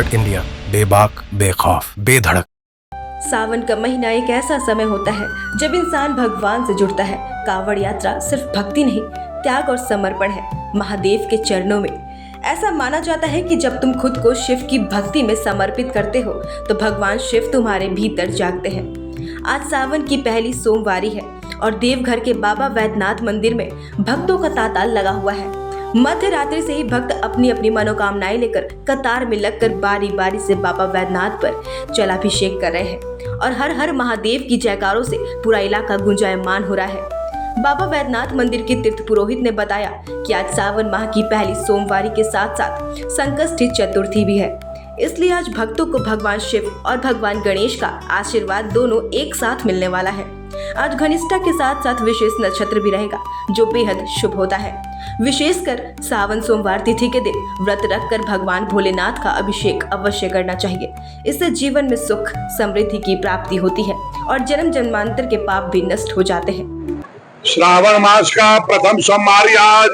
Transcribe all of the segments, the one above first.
बेधड़क इंडिया, बेबाक, बेखौफ, बेधड़क। सावन का महीना एक ऐसा समय होता है जब इंसान भगवान से जुड़ता है। कांवड़ यात्रा सिर्फ भक्ति नहीं, त्याग और समर्पण है महादेव के चरणों में। ऐसा माना जाता है कि जब तुम खुद को शिव की भक्ति में समर्पित करते हो तो भगवान शिव तुम्हारे भीतर जागते हैं। आज सावन की पहली सोमवारी है और देवघर के बाबा वैद्यनाथ मंदिर में भक्तों का तांता लगा हुआ है। मध्य रात्रि से ही भक्त अपनी अपनी मनोकामनाएं लेकर कतार में लगकर बारी बारी से बाबा वैद्यनाथ पर जलाभिषेक कर रहे हैं और हर हर महादेव की जयकारों से पूरा इलाका गुंजायमान हो रहा है। बाबा वैद्यनाथ मंदिर के तीर्थ पुरोहित ने बताया कि आज सावन माह की पहली सोमवारी के साथ साथ संकष्टी चतुर्थी भी है, इसलिए आज भक्तों को भगवान शिव और भगवान गणेश का आशीर्वाद दोनों एक साथ मिलने वाला है। आज घनिष्ठा के साथ साथ विशेष नक्षत्र भी रहेगा जो बेहद शुभ होता है। विशेषकर सावन सोमवार तिथि के दिन व्रत रखकर भगवान भोलेनाथ का अभिषेक अवश्य करना चाहिए। इससे जीवन में सुख समृद्धि की प्राप्ति होती है और जन्म जन्मांतर के पाप भी नष्ट हो जाते हैं। श्रावण मास का प्रथम सोमवारी आज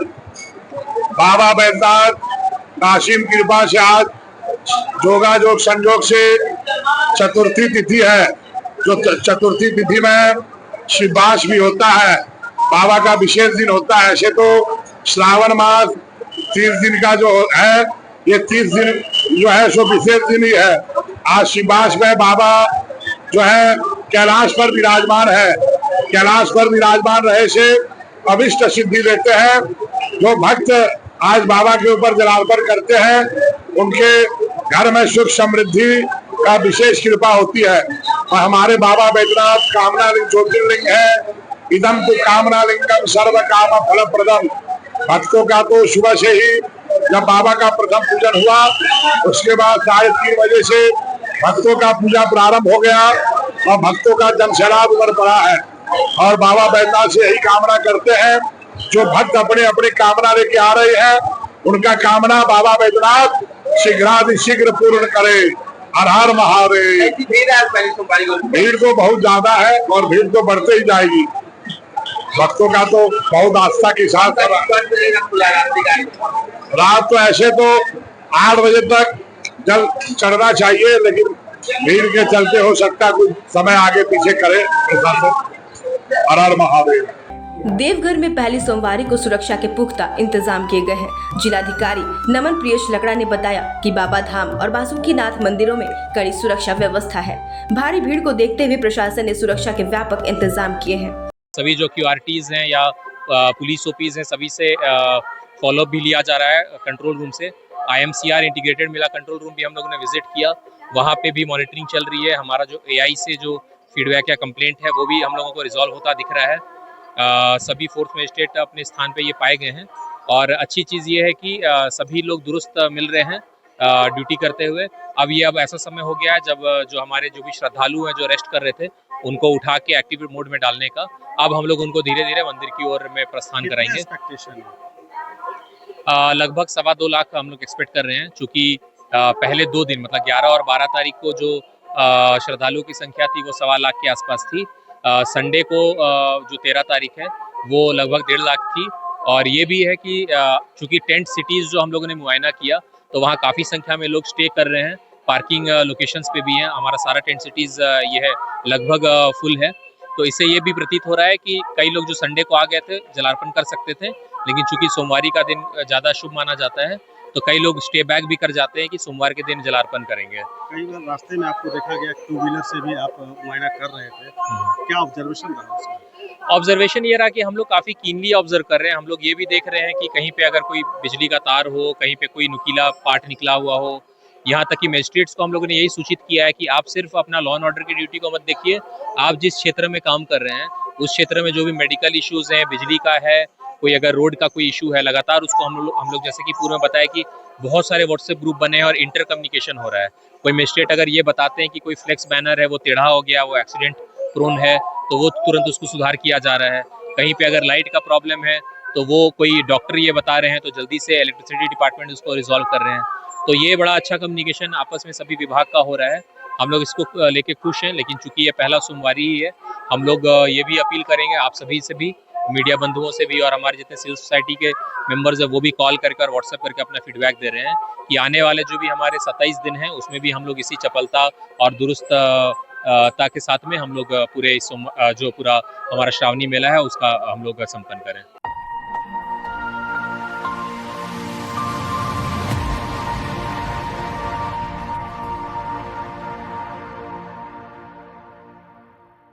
बाबा वैद्यनाथ काशीम कृपा से आज जोगाजोग संजोग से चतुर्थी तिथि है। जो चतुर्थी तिथि में शिववास भी होता है, बाबा का विशेष दिन होता है। ऐसे तो श्रावण मास 30 दिन का जो है, ये 30 दिन जो है सो विशेष दिन ही है। आज शिववास में बाबा जो है कैलाश पर विराजमान है। कैलाश पर विराजमान रहे से अभिष्ट सिद्धि देते हैं। जो भक्त आज बाबा के ऊपर जलार्पण करते हैं उनके घर में सुख समृद्धि का विशेष कृपा होती है। और हमारे बाबा वैद्यनाथ कामनालिंग ज्योतिर्लिंग है। इदम तो कामनालिंगम सर्व काम फल प्रदम। भक्तों का तो सुबह से ही जब बाबा का प्रथम पूजन हुआ उसके बाद 3:30 बजे से भक्तों का पूजा प्रारंभ हो गया और भक्तों का जनसैलाब उमड़ पड़ा है। और बाबा वैद्यनाथ से यही कामना करते हैं, जो भक्त अपने अपने कामना लेके आ रहे हैं उनका कामना बाबा वैद्यनाथ शीघ्रातिशीघ्र पूर्ण करे। हर हर महादेव। भीड़ तो बहुत ज्यादा है और भीड़ तो बढ़ते ही जाएगी। भक्तों का तो बहुत आस्था के साथ रात तो ऐसे तो 8 बजे तक जल चढ़ना चाहिए, लेकिन भीड़ के चलते हो सकता कुछ समय आगे पीछे करे प्रशासन। हर हर महादेव। देवघर में पहली सोमवारी को सुरक्षा के पुख्ता इंतजाम किए गए हैं। जिलाधिकारी नमन प्रियेश लकड़ा ने बताया कि बाबा धाम और बासुकीनाथ मंदिरों में कड़ी सुरक्षा व्यवस्था है। भारी भीड़ को देखते हुए प्रशासन ने सुरक्षा के व्यापक इंतजाम किए हैं। सभी जो QRTs हैं या पुलिस OPs हैं सभी से फॉलोअप भी लिया जा रहा है कंट्रोल रूम से। IMCR इंटीग्रेटेड मेला कंट्रोल रूम भी हम लोगों ने विजिट किया, वहाँ पे भी मॉनिटरिंग चल रही है। हमारा जो AI से जो फीडबैक या कंप्लेंट है वो भी हम लोगों को रिजॉल्व होता दिख रहा है। सभी फोर्स मजिस्ट्रेट अपने स्थान पे ये पाए गए हैं और अच्छी चीज़ ये है कि सभी लोग दुरुस्त मिल रहे हैं ड्यूटी करते हुए। अब ऐसा समय हो गया है जब जो हमारे जो भी श्रद्धालु हैं जो रेस्ट कर रहे थे उनको उठा के एक्टिव मोड में डालने का, अब हम लोग उनको धीरे धीरे मंदिर की ओर में प्रस्थान कराएंगे। लगभग 2.25 लाख हम लोग एक्सपेक्ट कर रहे हैं, चूँकि पहले 2 दिन मतलब 11 और 12 तारीख को जो श्रद्धालुओं की संख्या थी वो 1.25 लाख के आसपास थी। संडे को जो 13 तारीख है वो लगभग 1.5 लाख थी। और ये भी है कि चूँकि टेंट सिटीज़ जो हम लोगों ने मुआयना किया तो वहाँ काफ़ी संख्या में लोग स्टे कर रहे हैं, पार्किंग लोकेशंस पे भी हैं। हमारा सारा टेंट सिटीज़ ये है लगभग फुल है। तो इससे ये भी प्रतीत हो रहा है कि कई लोग जो संडे को आ गए थे जलार्पण कर सकते थे, लेकिन चूंकि सोमवारी का दिन ज़्यादा शुभ माना जाता है तो कई लोग स्टे बैक भी कर जाते हैं कि सोमवार के दिन जलार्पण करेंगे। कई बार रास्ते में आपको देखा गया 2 व्हीलर से भी आप मुआयना कर रहे थे, क्या ऑब्जर्वेशन रहा उसका? ऑब्जर्वेशन ये रहा कि हम लोग काफ़ी कीनली ऑब्जर्व कर रहे हैं। हम लोग ये भी देख रहे हैं कि कहीं पे अगर कोई बिजली का तार हो, कहीं पे कोई नुकीला पार्ट निकला हुआ हो। यहाँ तक कि मजिस्ट्रेट्स को हम लोगों ने यही सूचित किया है कि आप सिर्फ अपना लॉ एंड ऑर्डर की ड्यूटी को मत देखिए, आप जिस क्षेत्र में काम कर रहे हैं उस क्षेत्र में जो भी मेडिकल इश्यूज हैं, बिजली का है, कोई अगर रोड का कोई इशू है, लगातार उसको हम लोग जैसे कि पूर्व में बताया कि बहुत सारे व्हाट्सएप ग्रुप बने हैं और इंटर कम्युनिकेशन हो रहा है। कोई मजिस्ट्रेट अगर ये बताते हैं कि कोई फ्लेक्स बैनर है वो टेढ़ा हो गया, वो एक्सीडेंट प्रोन है, तो वो तुरंत उसको सुधार किया जा रहा है। कहीं पे अगर लाइट का प्रॉब्लम है तो वो कोई डॉक्टर ये बता रहे हैं तो जल्दी से इलेक्ट्रिसिटी डिपार्टमेंट उसको रिजॉल्व कर रहे हैं। तो ये बड़ा अच्छा कम्युनिकेशन आपस में सभी विभाग का हो रहा है। हम लोग इसको लेके खुश हैं, लेकिन चूंकि ये पहला सोमवारी ही है, हम लोग ये भी अपील करेंगे आप सभी से भी मीडिया बंधुओं से भी और हमारे जितने सिविल सोसाइटी के मेंबर्स हैं वो भी कॉल करके और व्हाट्सएप करके अपना फीडबैक दे रहे हैं कि आने वाले जो भी हमारे 27 दिन हैं उसमें भी हम लोग इसी चपलता और दुरुस्त ता के साथ में हम लोग पूरे जो पूरा हमारा श्रावणी मेला है उसका हम लोग संपन्न करें।